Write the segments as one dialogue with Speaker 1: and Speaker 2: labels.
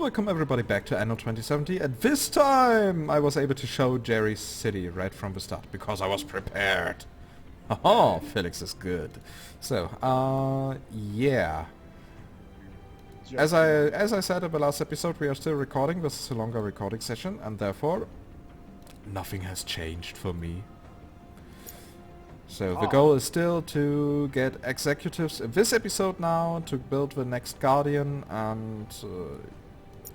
Speaker 1: welcome everybody back to Anno 2070, and this time I was able to show Jerry's city right from the start, because I was prepared. Oh, Felix is good. So, yeah. As I said in the last episode, we are still recording. This is a longer recording session, and therefore, nothing has changed for me. So the goal is still to get executives in this episode now, to build the next Guardian, and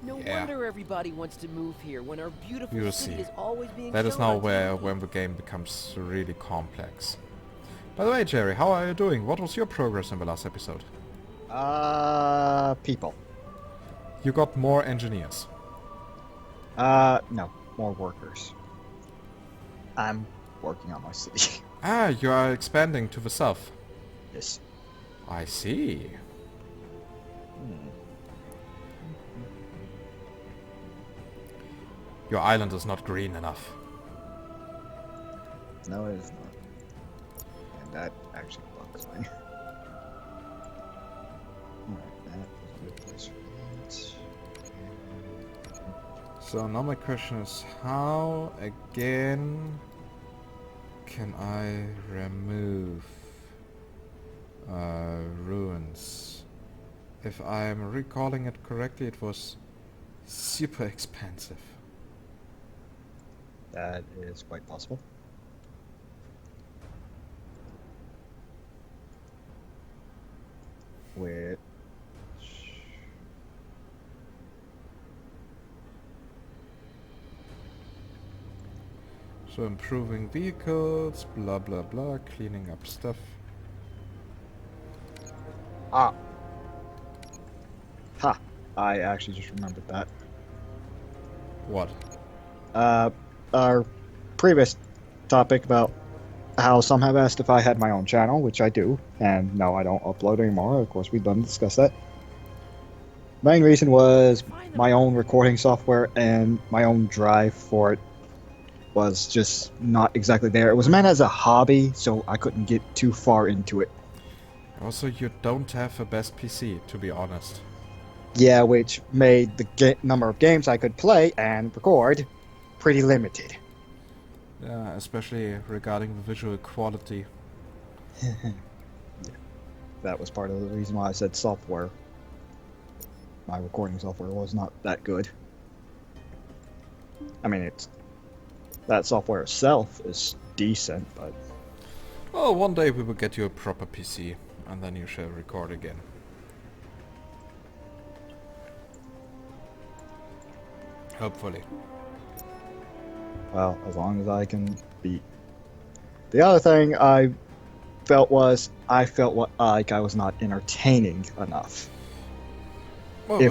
Speaker 2: No
Speaker 1: yeah.
Speaker 2: wonder everybody wants to move here when our beautiful
Speaker 1: You will
Speaker 2: city
Speaker 1: see.
Speaker 2: is always being
Speaker 1: That is
Speaker 2: shown
Speaker 1: now
Speaker 2: on TV.
Speaker 1: when the game becomes really complex. By the way, Jerry, how are you doing? What was your progress in the last episode?
Speaker 3: People.
Speaker 1: You got more engineers.
Speaker 3: No, more workers. I'm working on my city.
Speaker 1: Ah, you are expanding to the south.
Speaker 3: Yes.
Speaker 1: I see. Your island is not green enough.
Speaker 3: No, it is not. And that actually bugs me. Alright, that is a good place for that.
Speaker 1: So now my question is, how again can I remove ruins? If I'm recalling it correctly, it was super expensive.
Speaker 3: That is quite possible. Which...
Speaker 1: So improving vehicles, blah blah blah, cleaning up stuff.
Speaker 3: Ah! Ha! I actually just remembered that.
Speaker 1: What?
Speaker 3: Our previous topic about how some have asked if I had my own channel, which I do, and no, I don't upload anymore. Of course, we've done discuss that. Main reason was my own recording software and my own drive for it was just not exactly there. It was meant as a hobby, so I couldn't get too far into it.
Speaker 1: Also, you don't have the best PC, to be honest.
Speaker 3: Yeah, which made the number of games I could play and record pretty limited.
Speaker 1: Yeah, especially regarding the visual quality.
Speaker 3: Yeah. That was part of the reason why I said software. My recording software was not that good. I mean, that software itself is decent, but...
Speaker 1: Well, one day we will get you a proper PC, and then you shall record again. Hopefully.
Speaker 3: Well, as long as I can beat. The other thing I felt was, like I was not entertaining enough.
Speaker 1: Well,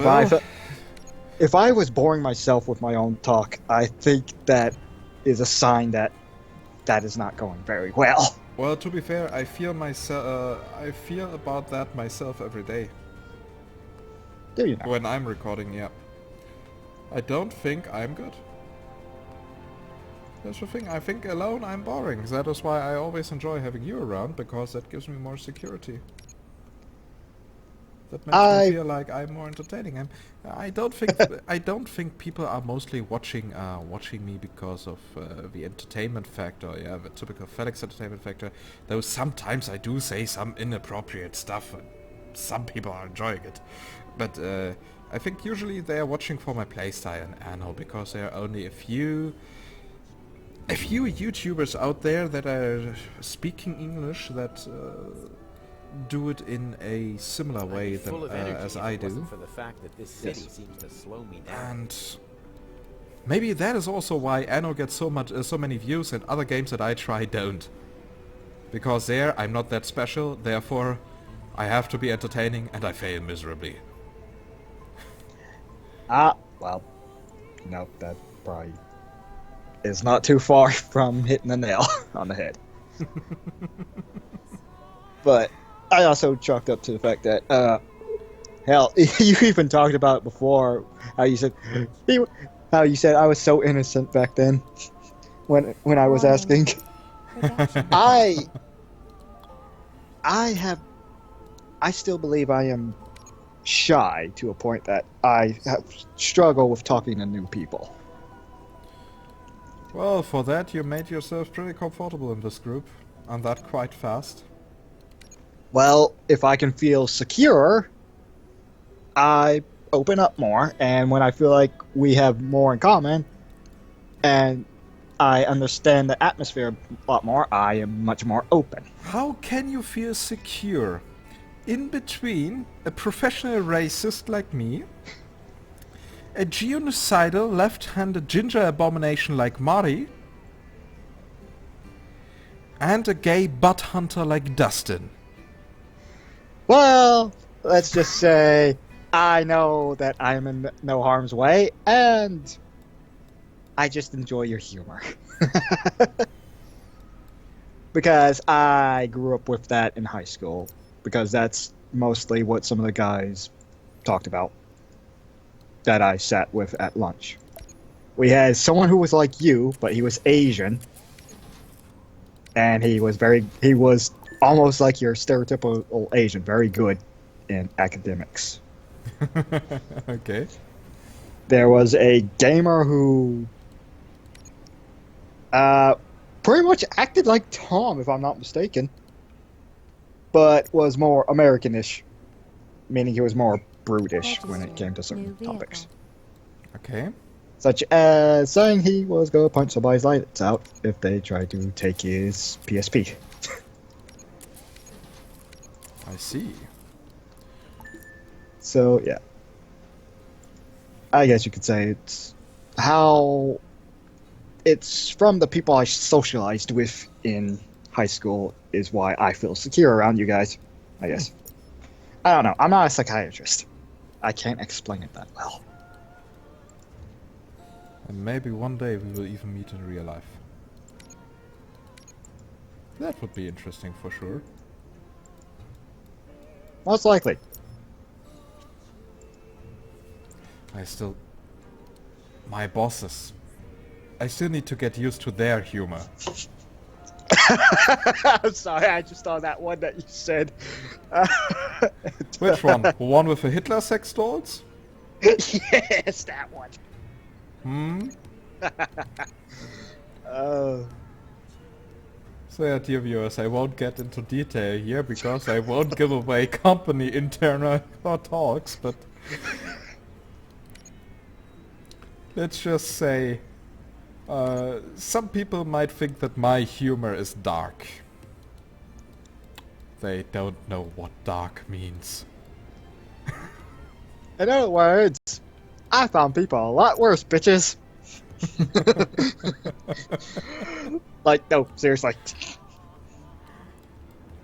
Speaker 3: If I was boring myself with my own talk, I think that is a sign that that is not going very well.
Speaker 1: well, to be fair, I feel about that myself every day.
Speaker 3: Do you know?
Speaker 1: When I'm recording, yeah. I don't think I'm good. That's the thing, I think alone I'm boring. That is why I always enjoy having you around, because that gives me more security. That makes me feel like I'm more entertaining. I don't think people are mostly watching me because of the entertainment factor. Yeah, the typical Felix entertainment factor. Though sometimes I do say some inappropriate stuff, and some people are enjoying it. But I think usually they are watching for my playstyle in Anno, because there are only a few YouTubers out there that are speaking English that do it in a similar way than as I do.
Speaker 2: For the fact that this city seems to slow me down.
Speaker 1: And maybe that is also why Anno gets so many views and other games that I try don't. Because there I'm not that special, therefore I have to be entertaining and I fail miserably.
Speaker 3: Well, no, that probably is not too far from hitting the nail on the head. But I also chalked up to the fact that, hell, you even talked about it before, how you said I was so innocent back then, when I was asking. I still believe I am shy to a point that I struggle with talking to new people.
Speaker 1: Well, for that you made yourself pretty comfortable in this group, and that quite fast.
Speaker 3: Well, if I can feel secure, I open up more, and when I feel like we have more in common, and I understand the atmosphere a lot more, I am much more open.
Speaker 1: How can you feel secure in between a professional racist like me, a genocidal left-handed ginger abomination like Mari, and a gay butt hunter like Dustin?
Speaker 3: Well, let's just say I know that I'm in no harm's way, and I just enjoy your humor. Because I grew up with that in high school, because that's mostly what some of the guys talked about that I sat with at lunch. We had someone who was like you, but he was Asian, and he was almost like your stereotypical Asian, very good in academics.
Speaker 1: Okay.
Speaker 3: There was a gamer who pretty much acted like Tom, if I'm not mistaken, but was more Americanish, meaning he was more brutish when it came to certain topics.
Speaker 1: Okay.
Speaker 3: Such as saying he was going to punch somebody's lights out if they tried to take his PSP.
Speaker 1: I see.
Speaker 3: So, yeah. I guess you could say it's how it's from the people I socialized with in high school is why I feel secure around you guys, I guess. I don't know. I'm not a psychiatrist. I can't explain it that well.
Speaker 1: And maybe one day we will even meet in real life. That would be interesting for sure.
Speaker 3: Most likely.
Speaker 1: My bosses. I still need to get used to their humor.
Speaker 3: I'm sorry, I just saw that one that you said.
Speaker 1: Which one? The one with the Hitler sex dolls?
Speaker 3: Yes, that one. Oh.
Speaker 1: So yeah, dear viewers, I won't get into detail here because I won't give away company internal talks, but let's just say some people might think that my humor is dark. They don't know what dark means.
Speaker 3: In other words, I found people a lot worse, bitches. Like, no, seriously.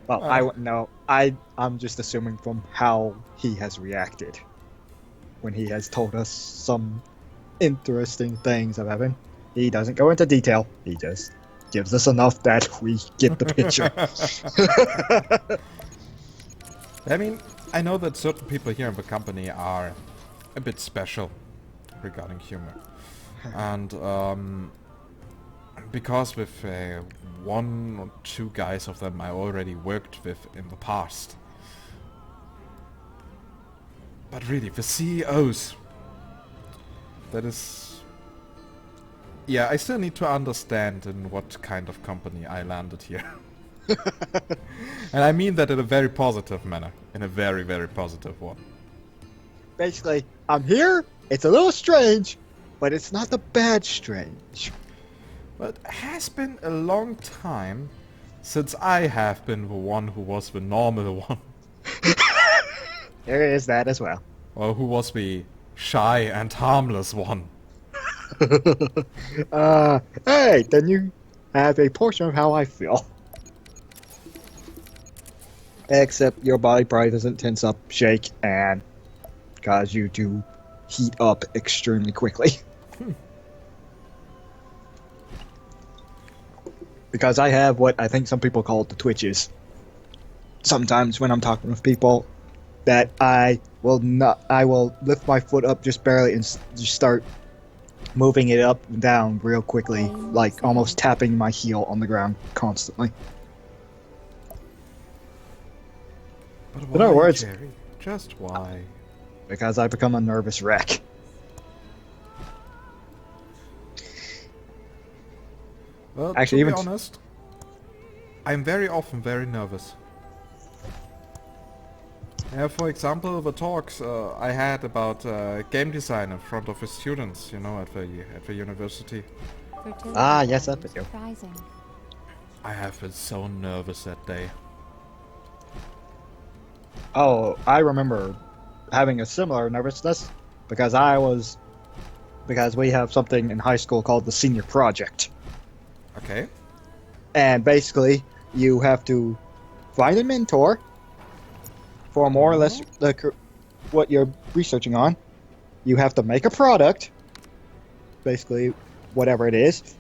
Speaker 3: Well, I wouldn't know. I'm just assuming from how he has reacted when he has told us some interesting things about him. He doesn't go into detail. He just gives us enough that we get the picture.
Speaker 1: I mean, I know that certain people here in the company are a bit special regarding humor. And because with one or two guys of them I already worked with in the past. But really, the CEOs, that is... Yeah, I still need to understand in what kind of company I landed here. And I mean that in a very positive manner. In a very, very positive one.
Speaker 3: Basically, I'm here, it's a little strange, but it's not the bad strange.
Speaker 1: But it has been a long time since I have been the one who was the normal one.
Speaker 3: There is that as well.
Speaker 1: Or who was the shy and harmless one.
Speaker 3: Hey, then you have a portion of how I feel. Except your body probably doesn't tense up, shake, and cause you to heat up extremely quickly. Because I have what I think some people call the twitches. Sometimes when I'm talking with people, that I will lift my foot up just barely and just start moving it up and down real quickly, like almost tapping my heel on the ground constantly.
Speaker 1: But
Speaker 3: In other words,
Speaker 1: Jerry? Just why?
Speaker 3: because I become a nervous wreck.
Speaker 1: Well,
Speaker 3: Actually,
Speaker 1: to be
Speaker 3: even
Speaker 1: honest, I'm very often very nervous. Yeah, for example, the talks I had about game design in front of the students, you know, at the university.
Speaker 3: yes, that video.
Speaker 4: Surprising.
Speaker 1: I have been so nervous that day.
Speaker 3: Oh, I remember having a similar nervousness because because we have something in high school called the senior project.
Speaker 1: Okay.
Speaker 3: And basically, you have to find a mentor for more or less what you're researching on. You have to make a product, basically whatever it is,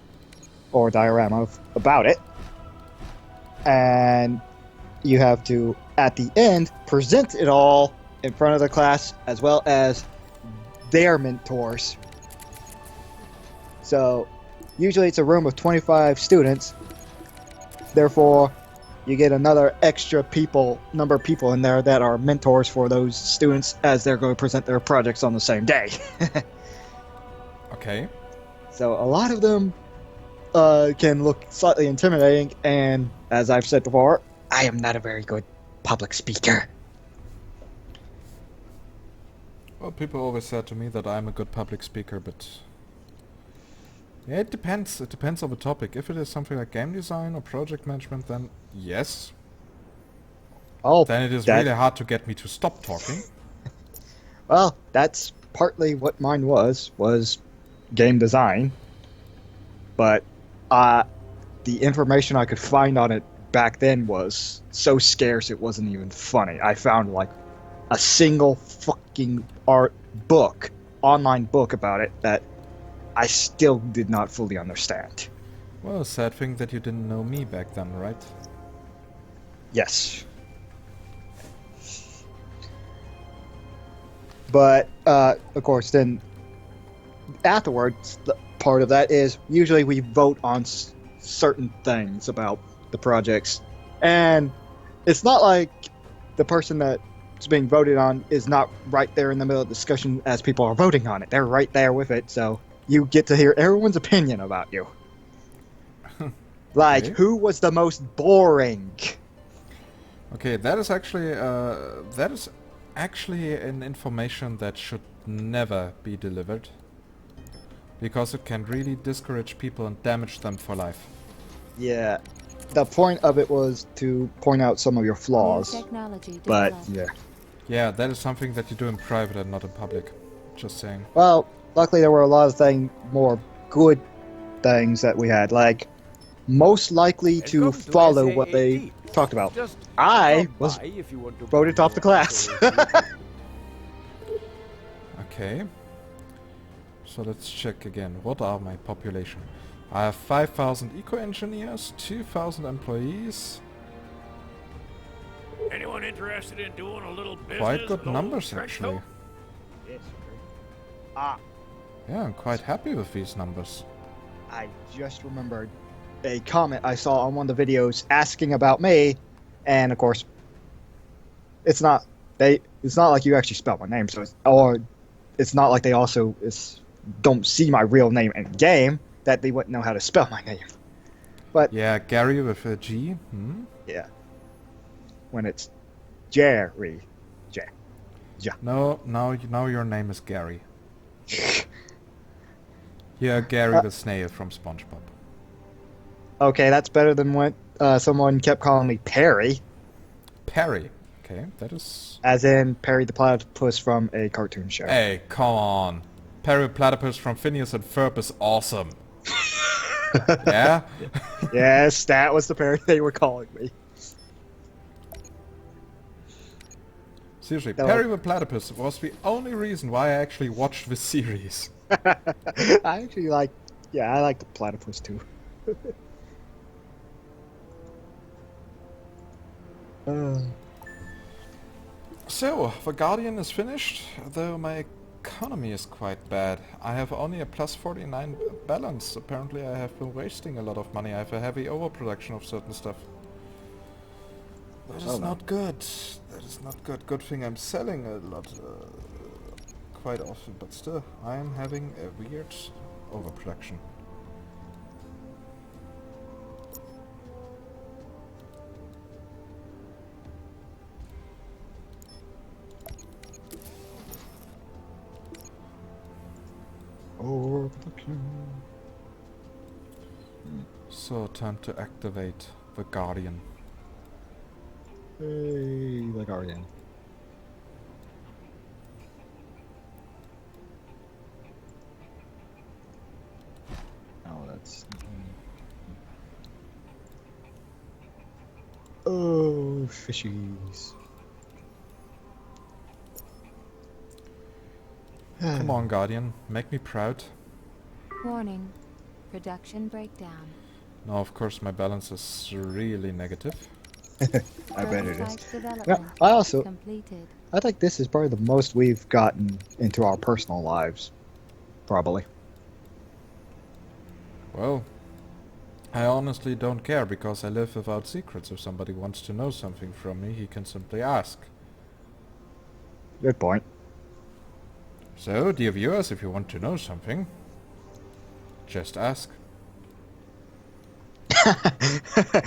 Speaker 3: or a diorama about it. And you have to, at the end, present it all in front of the class as well as their mentors. So, usually it's a room of 25 students. Therefore, you get another extra number of people in there that are mentors for those students as they're going to present their projects on the same day.
Speaker 1: Okay.
Speaker 3: So a lot of them can look slightly intimidating, and as I've said before, I am not a very good public speaker.
Speaker 1: Well, people always said to me that I'm a good public speaker, but yeah, it depends. It depends on the topic. If it is something like game design or project management, then yes.
Speaker 3: Oh,
Speaker 1: Then it is really hard to get me to stop talking.
Speaker 3: Well, that's partly what mine was game design. But the information I could find on it back then was so scarce it wasn't even funny. I found like a single fucking online book about it that I still did not fully understand.
Speaker 1: Well, sad thing that you didn't know me back then, right?
Speaker 3: Yes. But, of course, then afterwards, the part of that is usually we vote on certain things about the projects. And it's not like the person that's being voted on is not right there in the middle of the discussion as people are voting on it. They're right there with it, so you get to hear everyone's opinion about you. Like,
Speaker 1: Okay.
Speaker 3: who was the most boring?
Speaker 1: Okay, that is actually an information that should never be delivered, because it can really discourage people and damage them for life.
Speaker 3: Yeah. The point of it was to point out some of your flaws.
Speaker 4: Technology
Speaker 3: But,
Speaker 4: developed.
Speaker 3: yeah.
Speaker 1: Yeah, that is something that you do in private and not in public. Just saying.
Speaker 3: Well, luckily there were a lot of more good things that we had, like most likely to
Speaker 2: Welcome to
Speaker 3: follow what they
Speaker 2: SAAT.
Speaker 3: talked about.
Speaker 2: Just
Speaker 3: I
Speaker 2: stop
Speaker 3: was
Speaker 2: by if you want to
Speaker 3: voted
Speaker 2: buy
Speaker 3: off the
Speaker 2: more
Speaker 3: class.
Speaker 2: SAAT.
Speaker 1: Okay. So let's check again. What are my population? I have 5,000 eco-engineers, 2,000 employees.
Speaker 5: Anyone interested in doing a little business?
Speaker 1: Quite good
Speaker 5: with old
Speaker 1: numbers,
Speaker 5: trench
Speaker 1: actually.
Speaker 5: coat?
Speaker 3: Yes, sir.
Speaker 1: Yeah, I'm quite happy with these numbers.
Speaker 3: I just remembered a comment I saw on one of the videos asking about me, and of course, it's not like you actually spell my name, so it's not like they also don't see my real name in game that they wouldn't know how to spell my name. But
Speaker 1: Yeah, Gary with a G.
Speaker 3: yeah, when it's Jerry,
Speaker 1: No, now your name is Gary. Yeah, Gary the snail from SpongeBob.
Speaker 3: okay, that's better than what someone kept calling me Perry,
Speaker 1: Perry. Okay, that is...
Speaker 3: as in Perry the Platypus from a cartoon show.
Speaker 1: Hey, come on. Perry Platypus from Phineas and Ferb is awesome. Yeah?
Speaker 3: Yes, that was the Perry they were calling me.
Speaker 1: Seriously,
Speaker 3: No.
Speaker 1: Perry the Platypus was the only reason why I actually watched this series.
Speaker 3: I actually I like the platypus too.
Speaker 1: So, the Guardian is finished, though my economy is quite bad. I have only a plus 49 balance. Apparently I have been wasting a lot of money. I have a heavy overproduction of certain stuff. That is
Speaker 3: Oh, no.
Speaker 1: not good. That is not good. Good thing I'm selling a lot. quite often, but still, I am having a weird overproduction.
Speaker 3: Overproduction.
Speaker 1: So, time to activate the Guardian.
Speaker 3: Hey, the Guardian. Oh, that's... Oh, fishies.
Speaker 1: Come on, Guardian, make me proud.
Speaker 4: Warning. Production breakdown.
Speaker 1: Now, of course, my balance is really negative.
Speaker 3: I bet it is.
Speaker 4: Prototype development
Speaker 3: Yeah, I also...
Speaker 4: completed.
Speaker 3: I think this is probably the most we've gotten into our personal lives. Probably.
Speaker 1: Well, I honestly don't care, because I live without secrets. If somebody wants to know something from me, he can simply ask.
Speaker 3: Good point.
Speaker 1: So, dear viewers, if you want to know something, just ask.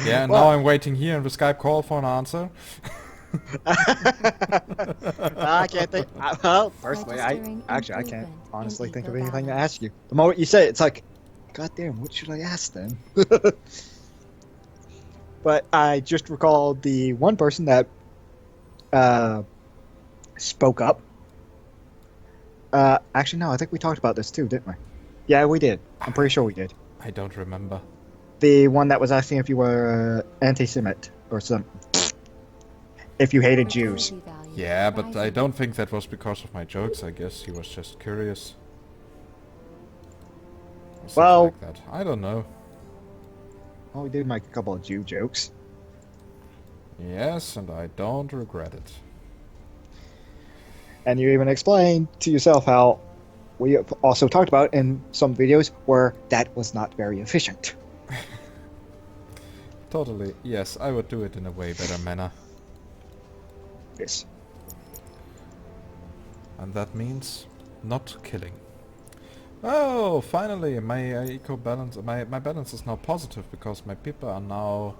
Speaker 1: Yeah, and now I'm waiting here in the Skype call for an answer.
Speaker 3: I can't think. Well, personally, I
Speaker 4: Registering
Speaker 3: can't
Speaker 4: improvement
Speaker 3: honestly
Speaker 4: in
Speaker 3: think of
Speaker 4: eco
Speaker 3: anything to
Speaker 4: balance.
Speaker 3: ask you. The moment you say it, it's like, God damn, what should I ask then? But I just recalled the one person that spoke up. Actually, no, I think we talked about this too, didn't we? Yeah, we did. I'm pretty sure we did.
Speaker 1: I don't remember.
Speaker 3: The one that was asking if you were anti-Semite or something. If you hated Jews.
Speaker 4: Fertility value
Speaker 1: Yeah, but I
Speaker 4: rising.
Speaker 1: don't think that was because of my jokes. I guess he was just curious. Or something
Speaker 3: Well-
Speaker 1: like that. I don't know.
Speaker 3: Well, we did make a couple of Jew jokes.
Speaker 1: Yes, and I don't regret it.
Speaker 3: And you even explained to yourself how we have also talked about in some videos where that was not very efficient.
Speaker 1: Totally. Yes, I would do it in a way better manner.
Speaker 3: Yes.
Speaker 1: And that means not killing. Oh, finally, my eco balance, my balance is now positive because my people are now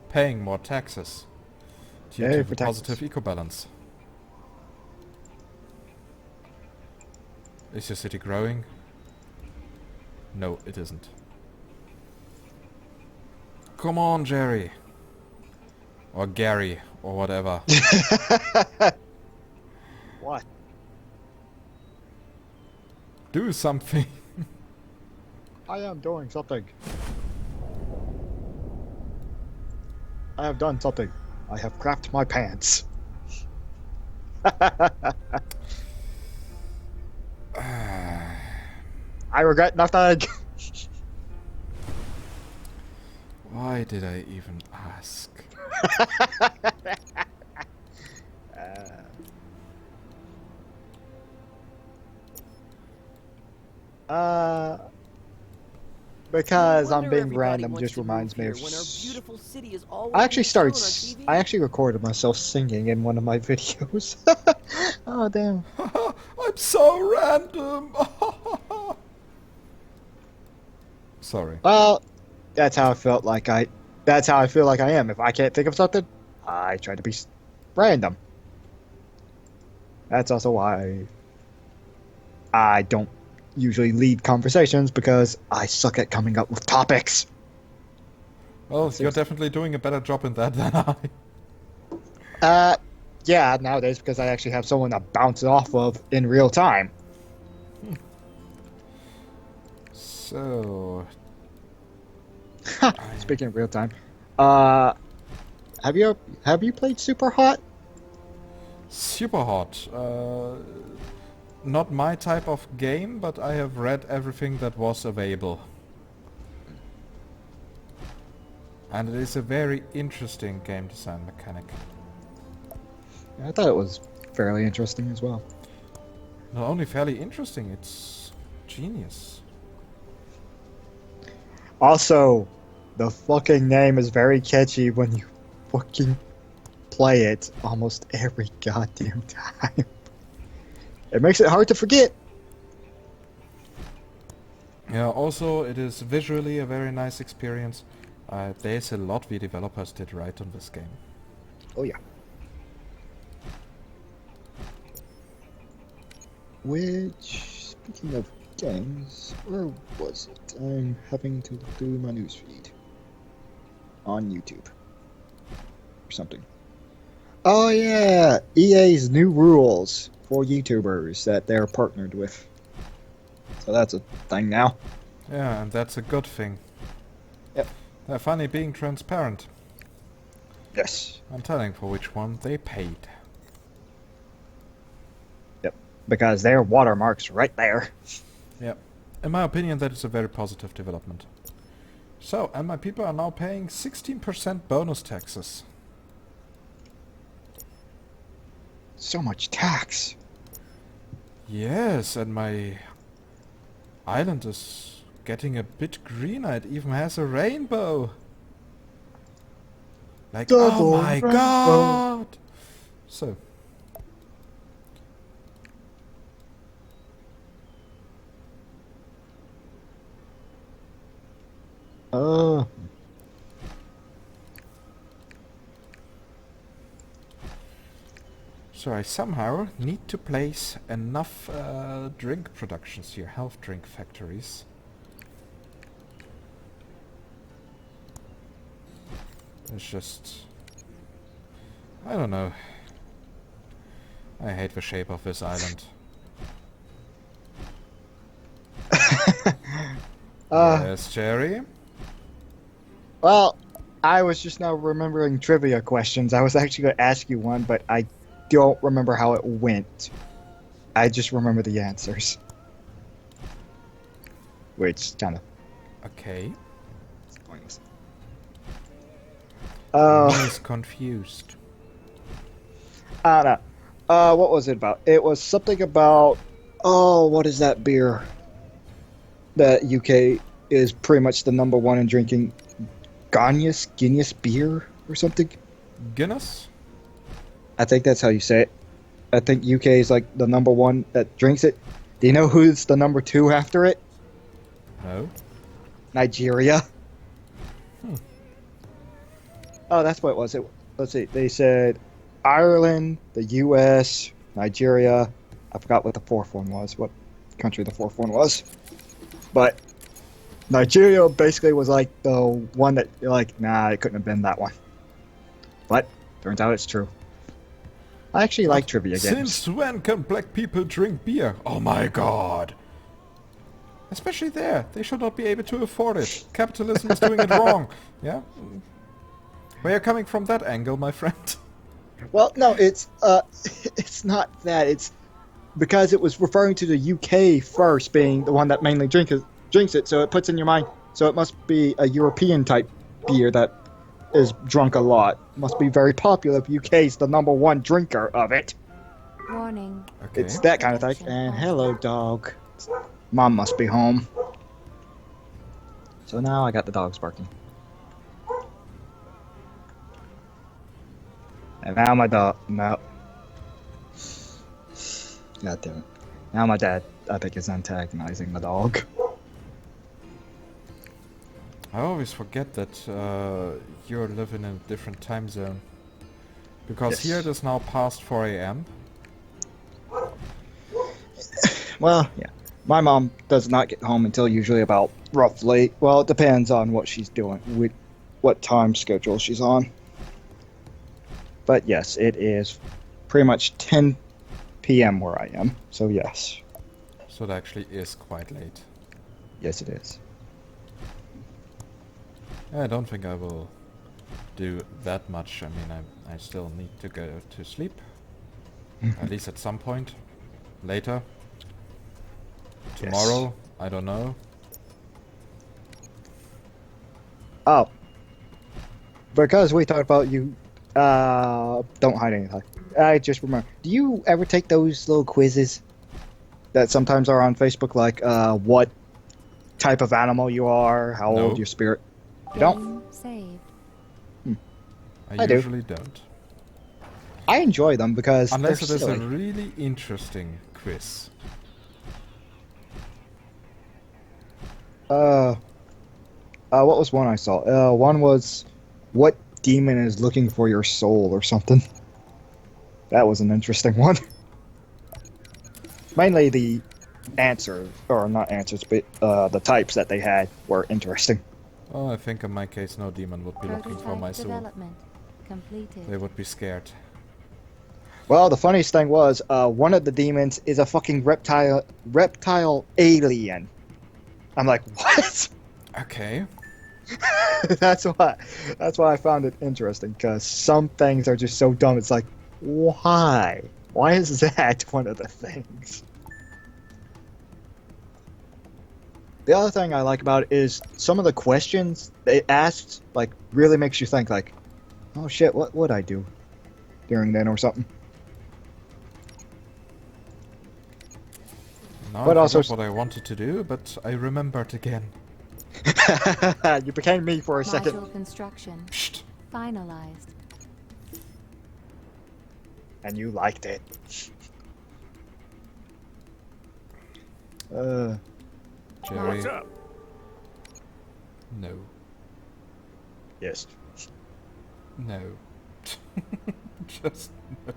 Speaker 1: paying more taxes due
Speaker 3: Yay
Speaker 1: to
Speaker 3: for
Speaker 1: the
Speaker 3: taxes.
Speaker 1: positive eco balance. Is your city growing? No, it isn't. Come on, Jerry. Or Gary, or whatever.
Speaker 3: What?
Speaker 1: Do something.
Speaker 3: I am doing something. I have done something. I have crapped my pants. I regret nothing.
Speaker 1: Why did I even ask?
Speaker 3: Because
Speaker 2: No
Speaker 3: I'm
Speaker 2: wonder
Speaker 3: being
Speaker 2: everybody
Speaker 3: random
Speaker 2: wants
Speaker 3: just
Speaker 2: to
Speaker 3: reminds
Speaker 2: move
Speaker 3: me of.
Speaker 2: here when our beautiful city is always
Speaker 3: I actually
Speaker 2: being shown
Speaker 3: started.
Speaker 2: on TV.
Speaker 3: I actually recorded myself singing in one of my videos. Oh damn!
Speaker 1: I'm so random. Sorry.
Speaker 3: Well, that's how I felt like I. That's how I feel like I am. If I can't think of something, I try to be random. That's also why I don't usually lead conversations because I suck at coming up with topics.
Speaker 1: Well, you're
Speaker 3: Seriously.
Speaker 1: definitely doing a better job in that than I.
Speaker 3: Yeah, nowadays because I actually have someone to bounce off of in real time.
Speaker 1: So,
Speaker 3: Speaking of real time, have you played Super Hot?
Speaker 1: super hot. Not my type of game, but I have read everything that was available. And it is a very interesting game design mechanic.
Speaker 3: I thought it was fairly interesting as well.
Speaker 1: Not only fairly interesting, it's genius.
Speaker 3: Also, the fucking name is very catchy when you fucking play it almost every goddamn time. It makes it hard to forget.
Speaker 1: Yeah, also it is visually a very nice experience. There's a lot we developers did right on this game.
Speaker 3: Oh yeah. Which, speaking of games, where was it? I'm having to do my newsfeed on YouTube or something. Oh yeah, EA's new rules for YouTubers that they're partnered with. So that's a thing now.
Speaker 1: Yeah, and that's a good thing.
Speaker 3: Yep.
Speaker 1: They're finally being transparent.
Speaker 3: Yes.
Speaker 1: I'm telling for which one they paid.
Speaker 3: Yep. Because their watermark's right there.
Speaker 1: Yep. In my opinion, that is a very positive development. So, and my people are now paying 16% bonus taxes.
Speaker 3: So much tax.
Speaker 1: Yes, and my island is getting a bit greener. It even has a rainbow. Like,
Speaker 3: Double
Speaker 1: oh my
Speaker 3: rainbow.
Speaker 1: god! So, so I somehow need to place enough drink productions here, health drink factories. It's just... I don't know. I hate the shape of this island. Yes, Jerry?
Speaker 3: Well, I was just now remembering trivia questions. I was actually going to ask you one, but I don't remember how it went. I just remember the answers. Which kind of
Speaker 1: Okay.
Speaker 3: pointless.
Speaker 1: He's confused.
Speaker 3: I don't know. What was it about? It was something about... Oh, what is that beer? That UK is pretty much the number one in drinking. Guinness beer or something?
Speaker 1: Guinness?
Speaker 3: I think that's how you say it. I think UK is like the number one that drinks it. Do you know who's the number two after it?
Speaker 1: No.
Speaker 3: Nigeria.
Speaker 1: Hmm.
Speaker 3: Oh, that's what it was. Let's see. They said Ireland, the US, Nigeria. I forgot what the fourth one was. What country the fourth one was. But Nigeria basically was like the one that you're like, nah, it couldn't have been that one. But turns out it's true. I actually like trivia games.
Speaker 1: Since when can black people drink beer? Oh my god. Especially there. They should not be able to afford it. Capitalism is doing it wrong. Yeah? Where are you coming from that angle, my friend?
Speaker 3: Well, no, it's not that. It's because it was referring to the UK first being the one that mainly drinks it, so it puts in your mind, so it must be a European type beer that is drunk a lot. Must be very popular if UK's the number one drinker of it.
Speaker 4: Warning.
Speaker 1: Okay.
Speaker 3: It's that kind of thing. And hello, dog. Mom must be home. So now I got the dogs barking. And now my dog... No. God damn it. Now my dad, I think, is antagonizing the dog.
Speaker 1: I always forget that you're living in a different time zone. Because
Speaker 3: Yes.
Speaker 1: here it is now past 4 a.m.
Speaker 3: Well, yeah. My mom does not get home until usually about roughly... Well, it depends on what she's doing, with what time schedule she's on. But yes, it is pretty much 10 p.m. where I am, so yes.
Speaker 1: So it actually is quite late.
Speaker 3: Yes, it is.
Speaker 1: I don't think I will do that much. I mean, I still need to go to sleep. At least at some point. Later. Tomorrow. I don't know.
Speaker 3: Oh. Because we talked about you, don't hide anything. I just remember. Do you ever take those little quizzes that sometimes are on Facebook, like what type of animal you are, how
Speaker 1: No.
Speaker 3: old your spirit? You don't?
Speaker 4: Game saved.
Speaker 1: I
Speaker 3: I do.
Speaker 1: usually don't.
Speaker 3: I enjoy them because
Speaker 1: Unless it
Speaker 3: they're
Speaker 1: is a
Speaker 3: silly.
Speaker 1: really interesting quiz.
Speaker 3: What was one I saw? One was, what demon is looking for your soul or something? That was an interesting one. Mainly the answers, or not answers, but the types that they had were interesting.
Speaker 1: Oh, I think in my case no demon would be looking for my
Speaker 4: Prototype
Speaker 1: soul.
Speaker 4: development completed.
Speaker 1: They would be scared.
Speaker 3: Well, the funniest thing was, one of the demons is a fucking reptile alien. I'm like, what?
Speaker 1: Okay.
Speaker 3: that's why I found it interesting, because some things are just so dumb. It's like, why? Why is that one of the things? The other thing I like about it is some of the questions they asked, like, really makes you think, like, oh shit, what would I do during then or something?
Speaker 1: Now
Speaker 3: But
Speaker 1: I
Speaker 3: also
Speaker 1: forgot what I wanted to do, but I remembered again.
Speaker 3: You became me for a second.
Speaker 4: Module construction
Speaker 1: Psst.
Speaker 4: finalized.
Speaker 3: And you liked it.
Speaker 1: Jerry.
Speaker 5: What's up?
Speaker 1: No.
Speaker 3: Yes.
Speaker 1: No. Just no.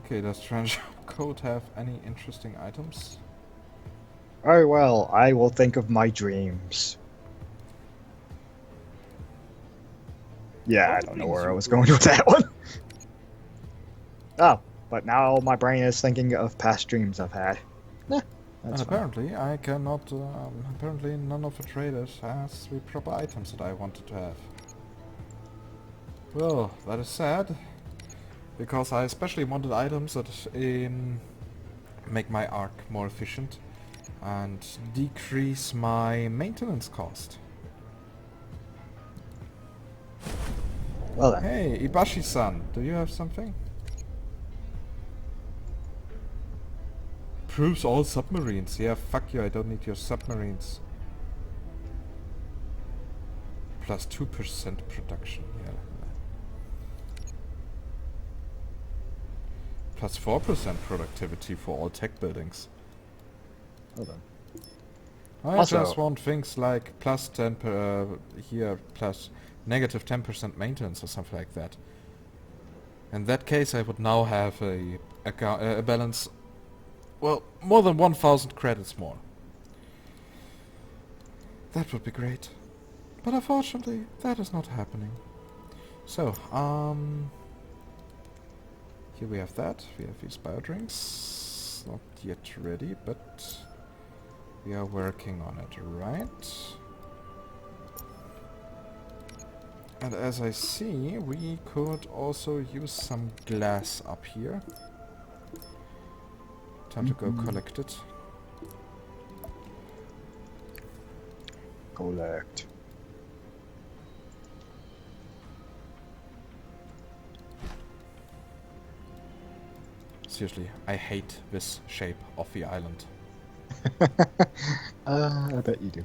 Speaker 1: Okay, does Treasure Code have any interesting items?
Speaker 3: Very well, I will think of my dreams. Yeah, I don't know where I was going with that one. Oh, but now my brain is thinking of past dreams I've had.
Speaker 1: And
Speaker 3: That's fine.
Speaker 1: apparently I cannot, apparently none of the traders has the proper items that I wanted to have. Well, that is sad. Because I especially wanted items that make my arc more efficient and decrease my maintenance cost.
Speaker 3: Well then.
Speaker 1: Hey, Ibashi-san, do you have something? Proves all submarines. Yeah, fuck you, I don't need your submarines. Plus 2% production, yeah. Plus 4% productivity for all tech buildings.
Speaker 3: Hold on.
Speaker 1: I
Speaker 3: Also-
Speaker 1: just want things like plus 10 here, plus negative 10% maintenance or something like that. In that case, I would now have a balance, well, more than 1,000 credits more. That would be great. But unfortunately, that is not happening. So, here we have that. We have these biodrinks. Not yet ready, but we are working on it, right? And as I see, we could also use some glass up here. Time to go collect it.
Speaker 3: Collect.
Speaker 1: Seriously, I hate this shape of the island.
Speaker 3: I bet you do.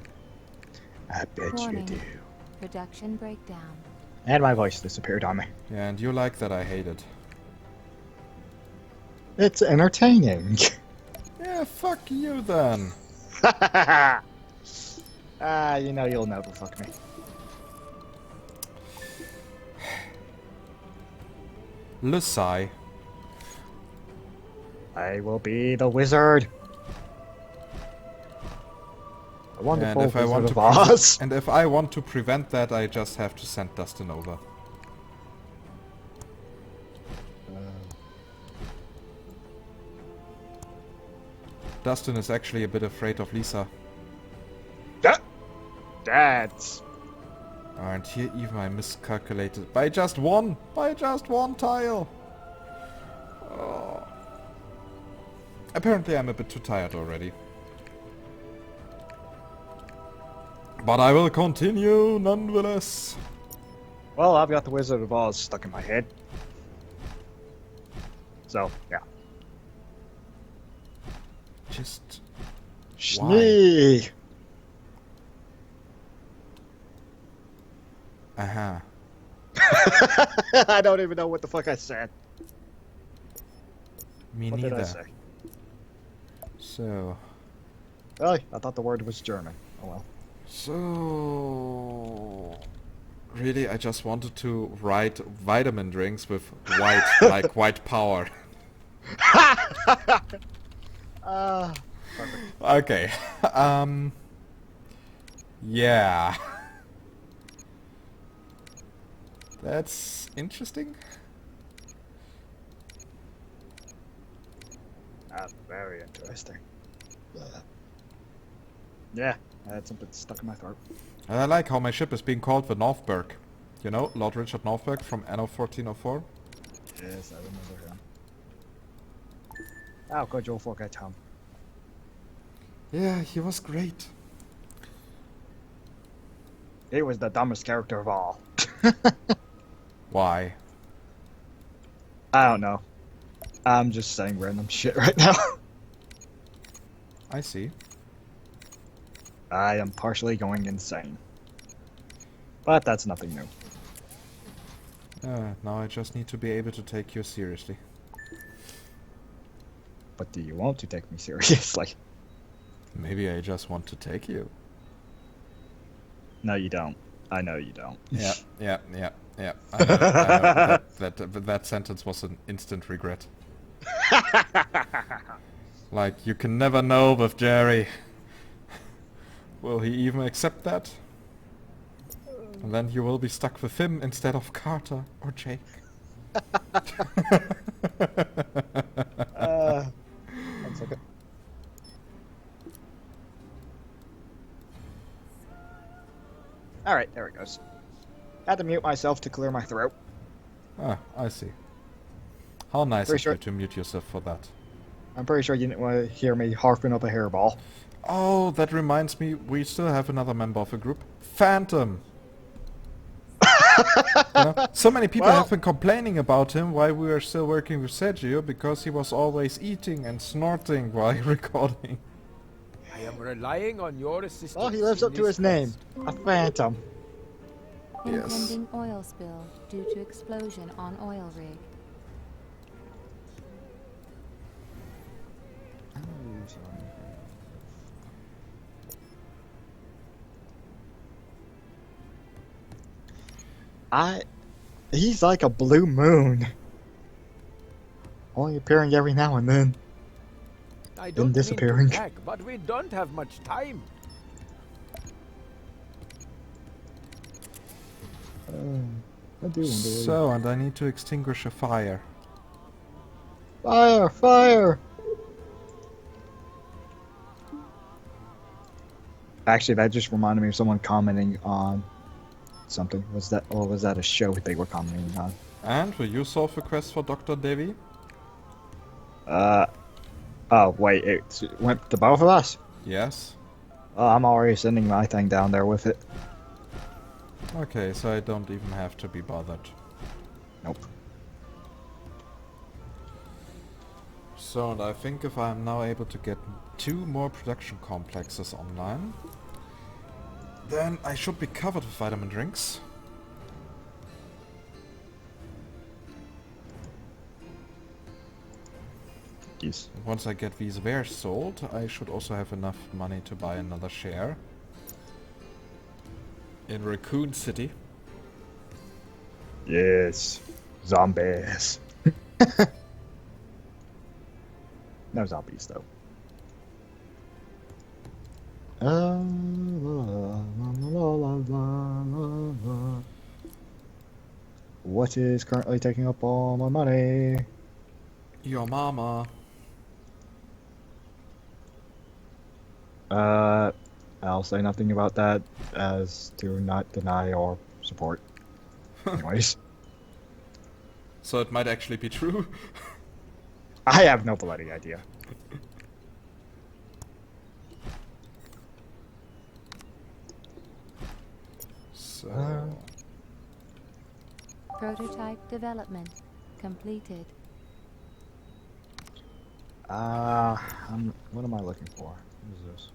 Speaker 3: I bet
Speaker 4: Warning.
Speaker 3: you do.
Speaker 4: Production breakdown.
Speaker 3: And my voice disappeared on me.
Speaker 1: Yeah, and you like that I hate it.
Speaker 3: It's entertaining.
Speaker 1: Yeah, fuck you then.
Speaker 3: You know you'll never fuck me.
Speaker 1: Lusai.
Speaker 3: I will be the wizard. The
Speaker 1: And
Speaker 3: wonderful
Speaker 1: if I want
Speaker 3: Wizard
Speaker 1: to
Speaker 3: of Oz.
Speaker 1: and if I want to prevent that, I just have to send Dustin over. Dustin is actually a bit afraid of Lisa.
Speaker 3: That's...
Speaker 1: And here even I miscalculated by just one tile. Oh. Apparently I'm a bit too tired already. But I will continue nonetheless.
Speaker 3: Well, I've got the Wizard of Oz stuck in my head. So, yeah.
Speaker 1: Just
Speaker 3: Schnee!
Speaker 1: aha.
Speaker 3: I don't even know what the fuck I said.
Speaker 1: Me
Speaker 3: What did I
Speaker 1: neither.
Speaker 3: say?
Speaker 1: So,
Speaker 3: Really? I thought the word was German. Oh well.
Speaker 1: so really, I just wanted to write vitamin drinks with white, like white power.
Speaker 3: Perfect.
Speaker 1: Okay. Yeah. That's interesting.
Speaker 3: That's very interesting. Yeah, I had something stuck in my throat.
Speaker 1: And I like how my ship is being called the Northberg. You know, Lord Richard Northberg from Anno 1404.
Speaker 3: Yes, I remember him. How could you forget him?
Speaker 1: Yeah, he was great.
Speaker 3: He was the dumbest character of all.
Speaker 1: Why?
Speaker 3: I don't know. I'm just saying random shit right now.
Speaker 1: I see.
Speaker 3: I am partially going insane. But that's nothing new.
Speaker 1: Now I just need to be able to take you seriously.
Speaker 3: But do you want to take me seriously?
Speaker 1: Maybe I just want to take you.
Speaker 3: No, you don't. I know you don't.
Speaker 1: Yeah. I know. That sentence was an instant regret. Like, you can never know with Jerry. Will he even accept that? And then you will be stuck with him instead of Carter or Jake.
Speaker 3: One second. Alright, there it goes. Had to mute myself to clear my throat.
Speaker 1: Ah, I see. How nice
Speaker 3: Pretty
Speaker 1: of
Speaker 3: sure-
Speaker 1: you to mute yourself for that.
Speaker 3: I'm pretty sure you didn't want to hear me harping up a hairball.
Speaker 1: Oh, that reminds me, we still have another member of the group. Phantom! You know, so many people
Speaker 3: Well-
Speaker 1: have been complaining about him while we were still working with Sergio because he was always eating and snorting while recording.
Speaker 5: I am relying on your assistance.
Speaker 3: Well, he lives
Speaker 5: in
Speaker 3: up to
Speaker 5: this
Speaker 3: his name.
Speaker 5: quest.
Speaker 3: A phantom.
Speaker 1: Yes.
Speaker 4: Impending oil spill due to explosion on oil rig.
Speaker 3: He's like a blue moon. Only appearing every now and then.
Speaker 5: I
Speaker 3: Then
Speaker 5: don't mean
Speaker 3: disappearing.
Speaker 5: to brag, but we don't have much time.
Speaker 3: I do wonder.
Speaker 1: So, and I need to extinguish a fire.
Speaker 3: Fire! Fire! Actually, that just reminded me of someone commenting on something. Was that a show they were commenting on?
Speaker 1: And will you solve the quest for Dr. Devi?
Speaker 3: Oh wait, it went to both of us?
Speaker 1: Yes.
Speaker 3: Oh, I'm already sending my thing down there with it.
Speaker 1: Okay, so I don't even have to be bothered.
Speaker 3: Nope.
Speaker 1: So, and I think if I'm now able to get 2 more production complexes online, then I should be covered with vitamin drinks.
Speaker 3: Yes.
Speaker 1: Once I get these wares sold, I should also have enough money to buy another share in Raccoon City.
Speaker 3: Yes. Zombies. No zombies, though. What is currently taking up all my money?
Speaker 1: Your mama.
Speaker 3: I'll say nothing about that, as to not deny or support. Anyways,
Speaker 1: So it might actually be true.
Speaker 3: I have no bloody idea.
Speaker 1: So...
Speaker 4: Prototype development completed.
Speaker 3: What am I looking for? What is this?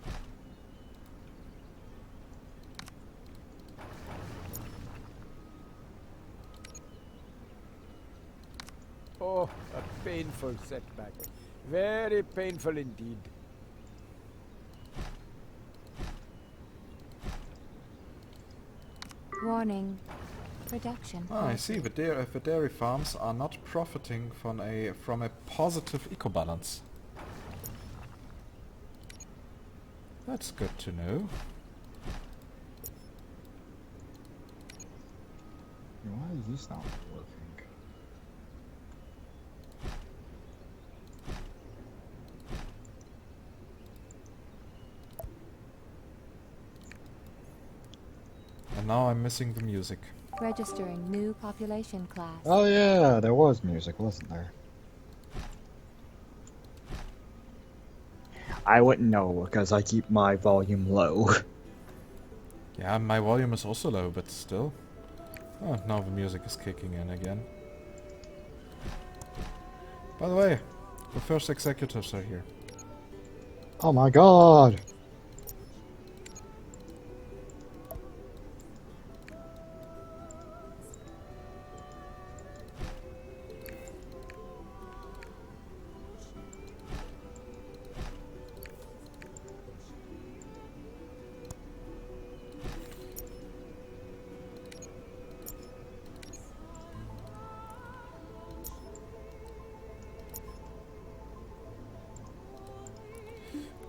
Speaker 5: Oh, a painful setback. Very painful indeed.
Speaker 4: Warning. Production.
Speaker 1: Ah, I see. The dairy farms are not profiting from a positive eco-balance. That's good to know.
Speaker 3: Why is this not working?
Speaker 1: And now I'm missing the music.
Speaker 4: Registering new population class.
Speaker 3: Oh yeah, there was music, wasn't there? I wouldn't know because I keep my volume low.
Speaker 1: Yeah, my volume is also low, but still. Oh, now the music is kicking in again. By the way, the first executives are here.
Speaker 3: Oh my god!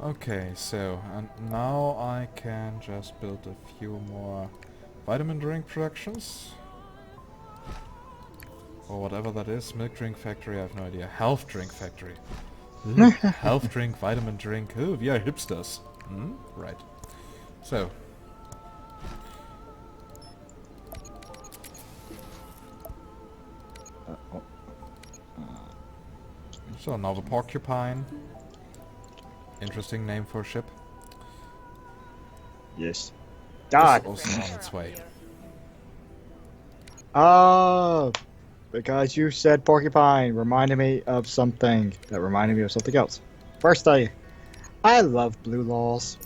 Speaker 1: Okay, so, and now I can just build a few more vitamin drink productions. Or whatever that is. Milk drink factory, I have no idea. Health drink factory. Ooh, health drink, vitamin drink. Oh, we are hipsters. Hmm? Right. So.
Speaker 3: Oh.
Speaker 1: So now the porcupine. Interesting name for a ship.
Speaker 3: Yes.
Speaker 1: Is
Speaker 3: God!
Speaker 1: also on its way.
Speaker 3: Oh! Because you said porcupine reminded me of something that reminded me of something else. First, I love blue laws.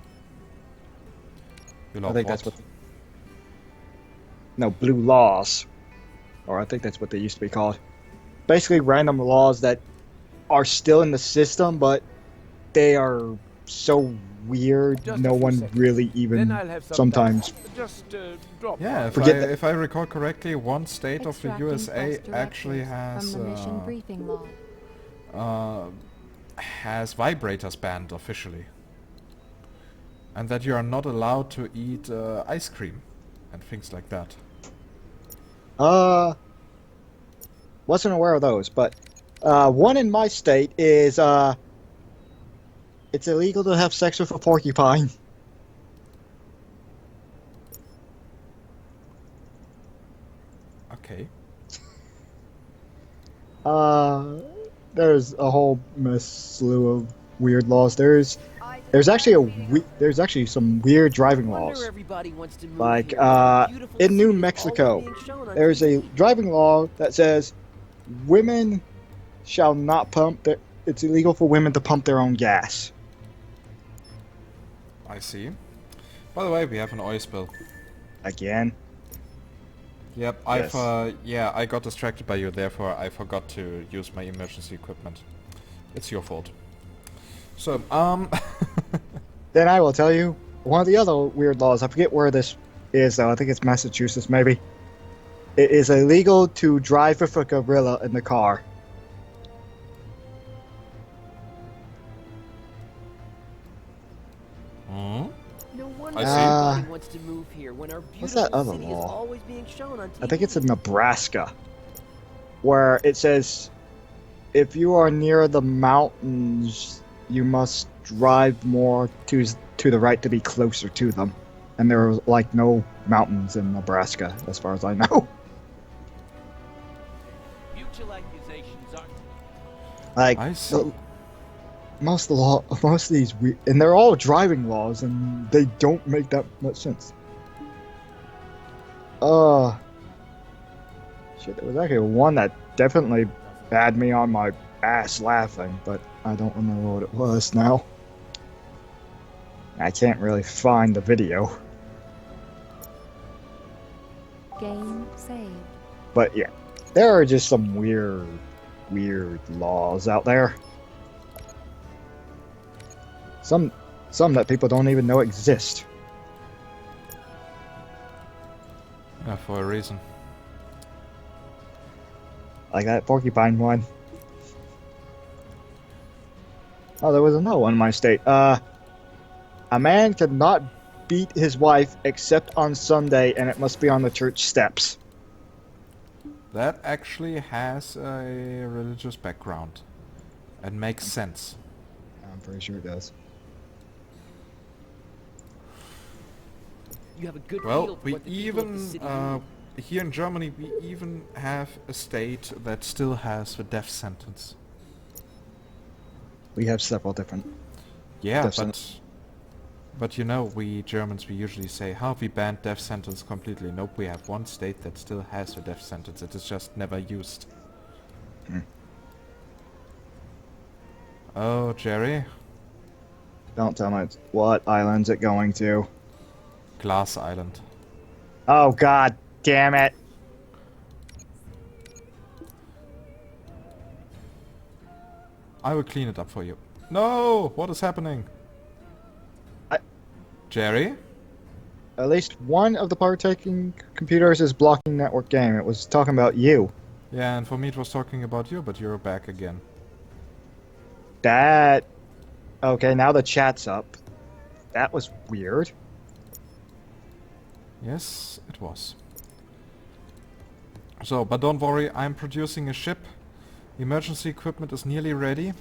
Speaker 1: You
Speaker 3: I
Speaker 1: love
Speaker 3: think
Speaker 1: what?
Speaker 3: that's what. No, blue laws, or I think that's what they used to be called. Basically, random laws that are still in the system, but they are so weird.
Speaker 5: Just a
Speaker 3: No
Speaker 5: few
Speaker 3: one
Speaker 5: seconds.
Speaker 3: really
Speaker 5: Then
Speaker 3: even
Speaker 5: I'll have some
Speaker 3: sometimes.
Speaker 5: time. Just drop
Speaker 1: Yeah,
Speaker 5: by.
Speaker 1: if I recall correctly, one state of the
Speaker 4: Extracting
Speaker 1: USA
Speaker 4: false
Speaker 1: actually
Speaker 4: directives
Speaker 1: has
Speaker 4: from the mission briefing log.
Speaker 1: has vibrators banned officially, and that you are not allowed to eat ice cream and things like that.
Speaker 3: Wasn't aware of those, but one in my state is it's illegal to have sex with a porcupine.
Speaker 1: Okay.
Speaker 3: There's a whole slew of weird laws. There's actually some weird driving laws. Like in New Mexico, there's a driving law that says women shall not pump their. It's illegal for women to pump their own gas.
Speaker 1: I see. By the way, we have an oil spill.
Speaker 3: Again.
Speaker 1: Yep,
Speaker 3: Yes.
Speaker 1: I got distracted by you, therefore I forgot to use my emergency equipment. It's your fault. So,
Speaker 3: Then I will tell you one of the other weird laws. I forget where this is, though. I think it's Massachusetts, maybe. It is illegal to drive with a gorilla in the car.
Speaker 1: hmm?
Speaker 2: No wonder
Speaker 1: I see.
Speaker 2: everybody wants to move here when our
Speaker 3: What's that
Speaker 2: beautiful
Speaker 3: other
Speaker 2: city is
Speaker 3: law?
Speaker 2: always being shown on TV.
Speaker 3: I think it's in Nebraska, where it says if you are near the mountains, you must drive more to the right to be closer to them. And there are like no mountains in Nebraska, as far as I know.
Speaker 5: Mutual accusations are...
Speaker 3: Like
Speaker 1: I see.
Speaker 3: most of these, and they're all driving laws, and they don't make that much sense. Shit, there was actually one that definitely had me on my ass laughing, but I don't remember what it was now. I can't really find the video,
Speaker 4: Game saved.
Speaker 3: but yeah, there are just some weird weird laws out there. Some that people don't even know exist.
Speaker 1: Yeah, for a reason.
Speaker 3: Like that porcupine one. Oh, there was another one in my state. A man cannot beat his wife except on Sunday, and it must be on the church steps.
Speaker 1: That actually has a religious background. And makes sense.
Speaker 3: I'm pretty sure it does.
Speaker 2: You have a good feel
Speaker 1: Well,
Speaker 2: for
Speaker 1: we
Speaker 2: what the people of the
Speaker 1: even,
Speaker 2: city
Speaker 1: here in Germany, we even have a state that still has the death sentence.
Speaker 3: We have several different.
Speaker 1: Yeah,
Speaker 3: Death
Speaker 1: but you know, we Germans, we usually say, how we banned death sentence completely. Nope, we have one state that still has a death sentence. It is just never used.
Speaker 3: Hmm.
Speaker 1: Oh, Jerry.
Speaker 3: Don't tell me what island's it going to.
Speaker 1: Glass Island.
Speaker 3: Oh god damn it.
Speaker 1: I will clean it up for you. No! What is happening? Jerry?
Speaker 3: At least one of the partaking computers is blocking network game. It was talking about you.
Speaker 1: Yeah, and for me it was talking about you, but you're back again.
Speaker 3: That... Okay, now the chat's up. That was weird.
Speaker 1: Yes, it was. So, but don't worry, I'm producing a ship. Emergency equipment is nearly ready.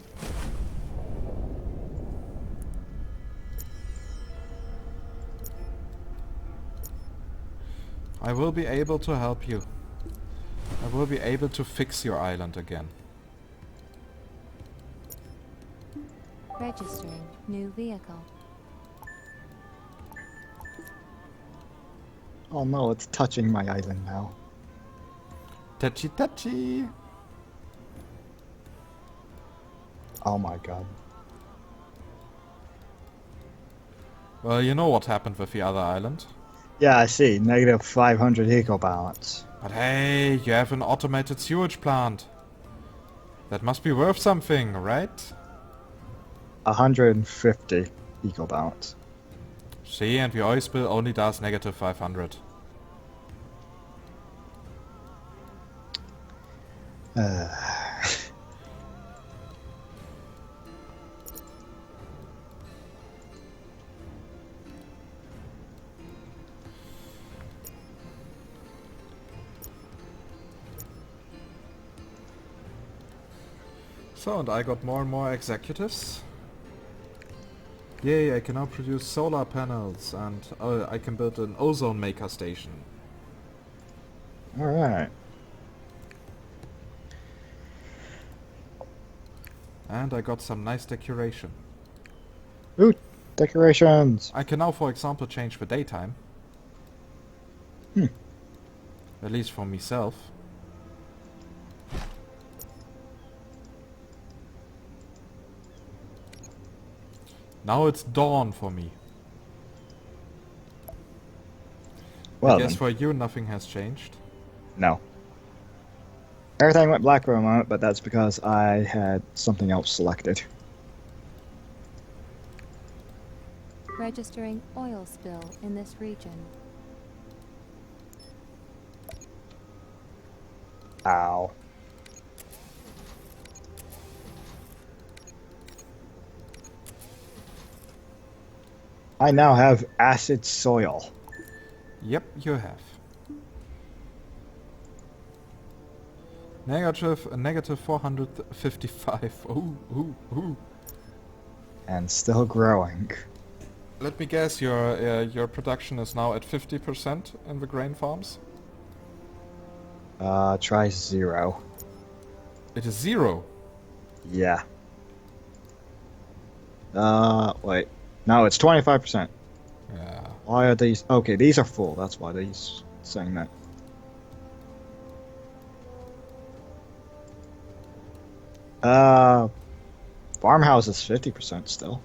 Speaker 1: I will be able to help you. I will be able to fix your island again.
Speaker 4: Registering new vehicle.
Speaker 3: Oh no, it's touching my island now.
Speaker 1: Touchy touchy!
Speaker 3: Oh my god.
Speaker 1: Well, you know what happened with the other island.
Speaker 3: Yeah, I see. Negative 500 eco balance.
Speaker 1: But hey, you have an automated sewage plant. That must be worth something, right?
Speaker 3: 150 eco balance.
Speaker 1: See, and the oil spill only does negative 500. So, and I got more and more executives. Yay, I can now produce solar panels, and I can build an ozone maker station.
Speaker 3: Alright.
Speaker 1: And I got some nice decoration.
Speaker 3: Ooh, decorations!
Speaker 1: I can now, for example, change the daytime.
Speaker 3: Hmm.
Speaker 1: At least for myself. Now it's dawn for me.
Speaker 3: Well
Speaker 1: I guess
Speaker 3: then.
Speaker 1: for you nothing has changed.
Speaker 3: No. Everything went black for a moment, but that's because I had something else selected.
Speaker 4: Registering oil spill in this region.
Speaker 3: Ow. I now have acid soil.
Speaker 1: Yep, you have. Negative 455. Ooh, ooh, ooh.
Speaker 3: And still growing.
Speaker 1: Let me guess, your production is now at 50% in the grain farms?
Speaker 3: Try 0.
Speaker 1: It is 0.
Speaker 3: Yeah. Wait. No, it's 25%.
Speaker 1: Yeah.
Speaker 3: Why are these? Okay, these are full. That's why these saying that. Farmhouse is 50% still.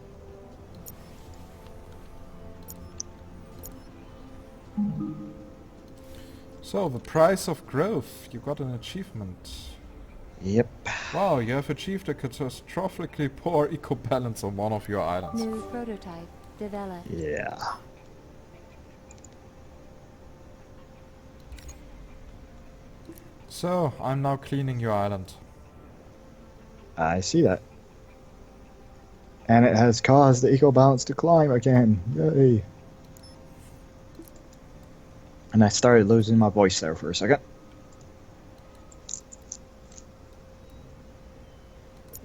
Speaker 1: So, the price of growth. You got an achievement.
Speaker 3: Yep.
Speaker 1: Wow, you have achieved a catastrophically poor eco-balance on one of your islands.
Speaker 4: New prototype developed.
Speaker 3: Yeah.
Speaker 1: So, I'm now cleaning your island.
Speaker 3: I see that. And it has caused the eco balance to climb again. Yay. And I started losing my voice there for a second.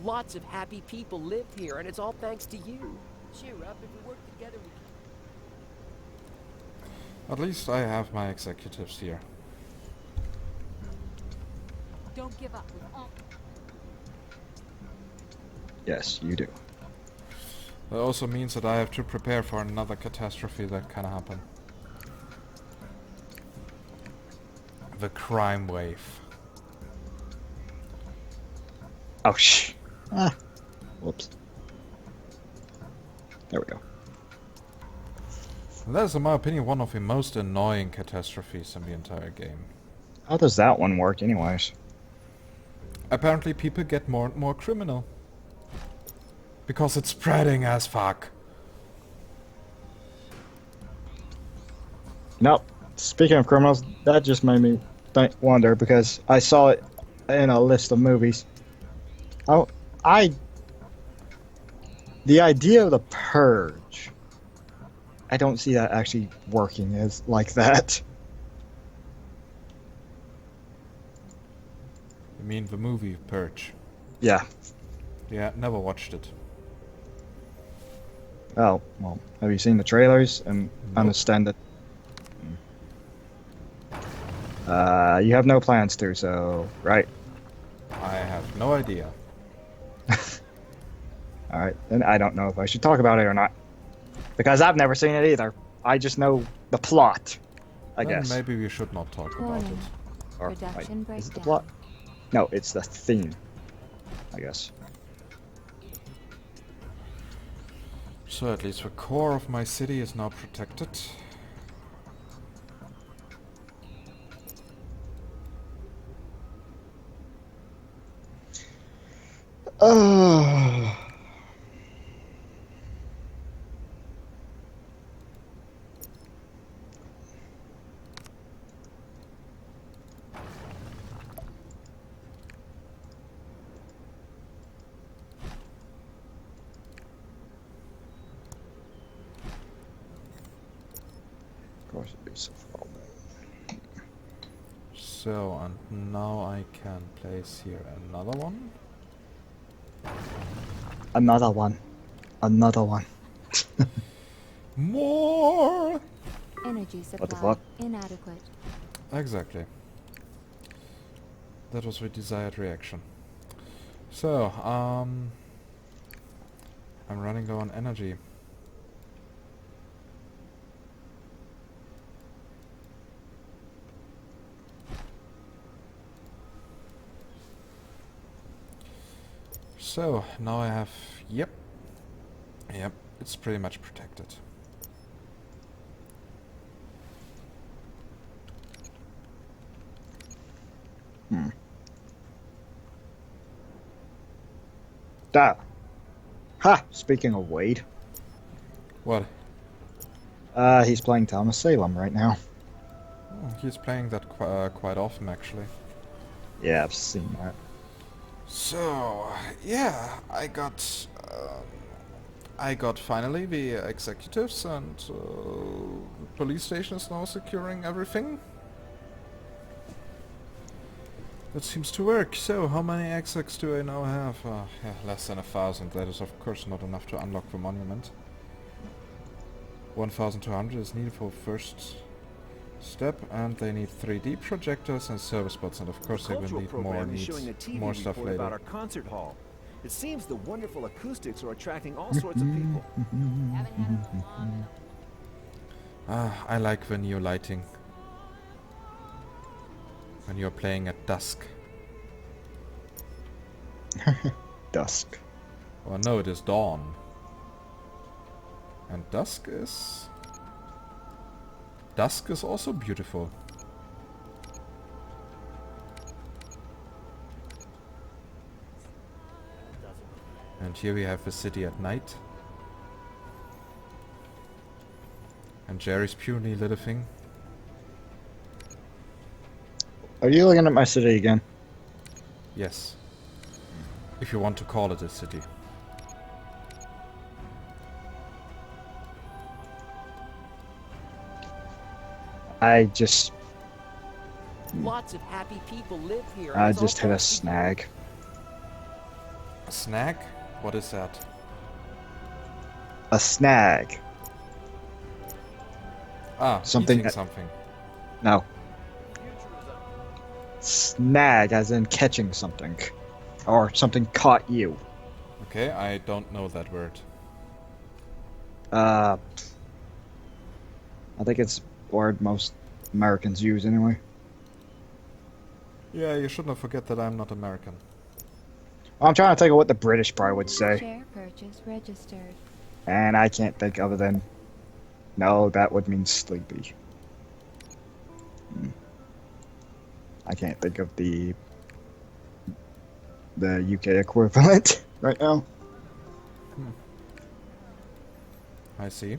Speaker 2: Lots of happy people live here, and it's all thanks to you. Cheer up, if we work together, we can...
Speaker 1: At least I have my executives here.
Speaker 4: Don't give up with all.
Speaker 3: Yes, you do.
Speaker 1: That also means that I have to prepare for another catastrophe that can happen. The crime wave.
Speaker 3: Oh, shh. Ah. Whoops. There we go.
Speaker 1: That is, in my opinion, one of the most annoying catastrophes in the entire game.
Speaker 3: How does that one work anyways?
Speaker 1: Apparently people get more and more criminal. Because it's spreading as fuck.
Speaker 3: Nope. Speaking of criminals, that just made me wonder because I saw it in a list of movies. Oh, the idea of the purge, I don't see that actually working as like that.
Speaker 1: You mean the movie Purge?
Speaker 3: Yeah.
Speaker 1: Yeah, never watched it.
Speaker 3: Oh, well, have you seen the trailers and
Speaker 1: Nope.
Speaker 3: understand that? You have no plans to, so, right.
Speaker 1: I have no idea.
Speaker 3: Alright, then I don't know if I should talk about it or not. Because I've never seen it either. I just know the plot, I
Speaker 1: Then
Speaker 3: guess.
Speaker 1: maybe we should not talk about
Speaker 4: Warning.
Speaker 1: it.
Speaker 3: Or,
Speaker 4: Production
Speaker 3: wait, is it the
Speaker 4: breakdown.
Speaker 3: plot? No, it's the theme, I guess.
Speaker 1: So at least the core of my city is now protected.
Speaker 3: Oh. Of course it'd be so far away.
Speaker 1: So, and now I can place here another one.
Speaker 3: Another one. Another one.
Speaker 1: More!
Speaker 4: Energy supply
Speaker 3: What the fuck?
Speaker 4: inadequate.
Speaker 1: Exactly. That was the desired reaction. So, I'm running low on energy. So, now I have... Yep, it's pretty much protected.
Speaker 3: Da. Ha! Speaking of Wade,
Speaker 1: What?
Speaker 3: he's playing Thomas Salem right now.
Speaker 1: Oh, he's playing that quite often, actually.
Speaker 3: Yeah, I've seen that.
Speaker 1: So, yeah, I got finally the executives, and the police station is now securing everything. That seems to work. So, how many execs do I now have? Yeah, less than 1,000. That is, of course, not enough to unlock the monument. 1,200 is needed for first step, and they need 3D projectors and service bots, and of course they will
Speaker 6: Cultural
Speaker 1: need more
Speaker 6: program is showing a TV
Speaker 1: more stuff
Speaker 6: report about
Speaker 1: later.
Speaker 6: our concert hall. It seems the wonderful acoustics are attracting all sorts of people.
Speaker 4: Haven't had it in long enough.
Speaker 1: I like the new lighting. When you're playing at dusk.
Speaker 3: Dusk.
Speaker 1: Well, no, it is dawn. And dusk is... Dusk is also beautiful. And here we have the city at night. And Jerry's purely living.
Speaker 3: Are you looking at my city again?
Speaker 1: Yes. If you want to call it a city.
Speaker 3: I just
Speaker 2: Lots of happy people live here.
Speaker 3: I
Speaker 2: and it's all
Speaker 3: just hit a
Speaker 2: thanks to you.
Speaker 3: snag.
Speaker 1: A snag? What is that?
Speaker 3: A snag.
Speaker 1: Ah,
Speaker 3: Something
Speaker 1: eating
Speaker 3: that-
Speaker 1: something.
Speaker 3: No. Snag as in catching something. Or something caught you.
Speaker 1: Okay, I don't know that word.
Speaker 3: I think it's a word most Americans use anyway.
Speaker 1: Yeah, you shouldn't forget that I'm not American.
Speaker 3: I'm trying to think of what the British probably would say.
Speaker 4: Share purchase registered.
Speaker 3: And I can't think other than... No, that would mean sleepy. I can't think of the UK equivalent right now.
Speaker 1: I see.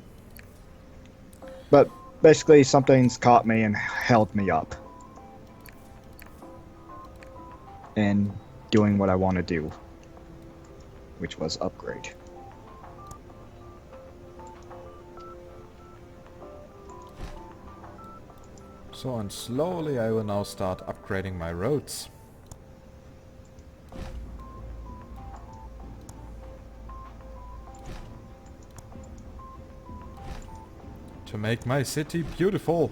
Speaker 3: But basically something's caught me and held me up. In doing what I want to do. Which was upgrade.
Speaker 1: So, and slowly I will now start upgrading my roads. To make my city beautiful.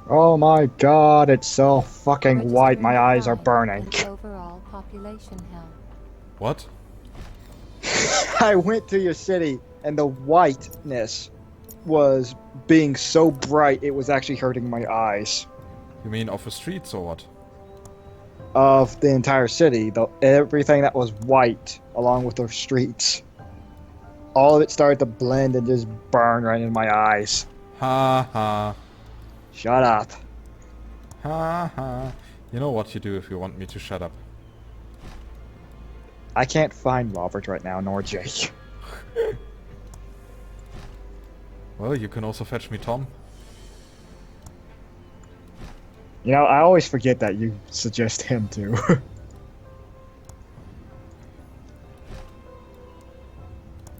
Speaker 3: Oh my god, it's so fucking white,
Speaker 4: Registering
Speaker 3: my eyes are
Speaker 4: decline
Speaker 3: burning.
Speaker 4: and overall population health.
Speaker 1: What?
Speaker 3: I went to your city and the whiteness was being so bright it was actually hurting my eyes.
Speaker 1: You mean off the streets or what?
Speaker 3: Of the entire city, everything that was white along with the streets. All of it started to blend and just burn right in my eyes.
Speaker 1: Ha ha.
Speaker 3: Shut up.
Speaker 1: Ha ha. You know what you do if you want me to shut up.
Speaker 3: I can't find Robert right now, nor Jake.
Speaker 1: Well, you can also fetch me Tom.
Speaker 3: You know, I always forget that you suggest him too.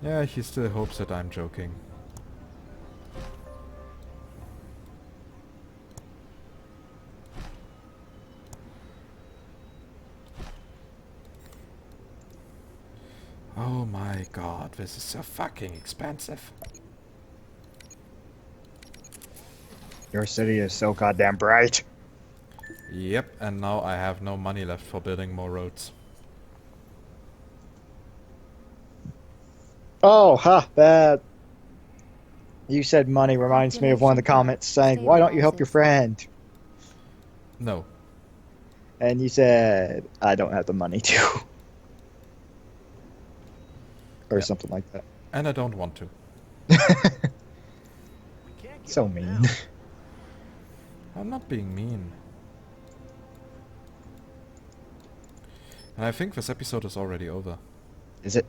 Speaker 1: Yeah, he still hopes that I'm joking. Oh my god, this is so fucking expensive.
Speaker 3: Your city is so goddamn bright.
Speaker 1: Yep, and now I have no money left for building more roads.
Speaker 3: Oh, that. You said money reminds me of one of the comments saying, why don't you help your friend?
Speaker 1: No.
Speaker 3: And you said, I don't have the money to. Or
Speaker 1: Yeah.
Speaker 3: something like that.
Speaker 1: And I don't want to.
Speaker 3: So mean.
Speaker 1: I'm not being mean. And I think this episode is already over.
Speaker 3: Is it?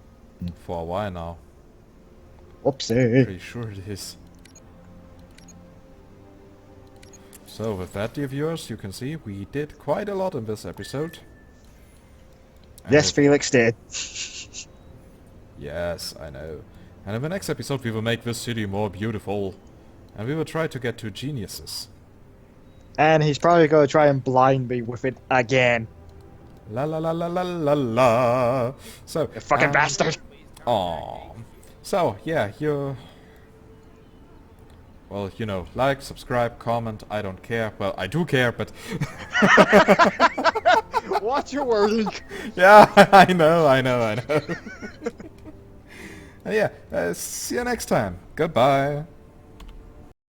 Speaker 1: For a while now.
Speaker 3: Whoopsie.
Speaker 1: Pretty sure it is. So with that, dear viewers, you can see we did quite a lot in this episode. And
Speaker 3: Yes, Felix did.
Speaker 1: Yes, I know. And in the next episode we will make this city more beautiful. And we will try to get to geniuses.
Speaker 3: And he's probably going to try and blind me with it again.
Speaker 1: La la la la la la la. So,
Speaker 3: You fucking bastard.
Speaker 1: Aww. So, yeah, you... Well, you know, like, subscribe, comment, I don't care. Well, I do care, but...
Speaker 3: Watch your wording.
Speaker 1: Yeah, I know. And yeah, see you next time. Goodbye.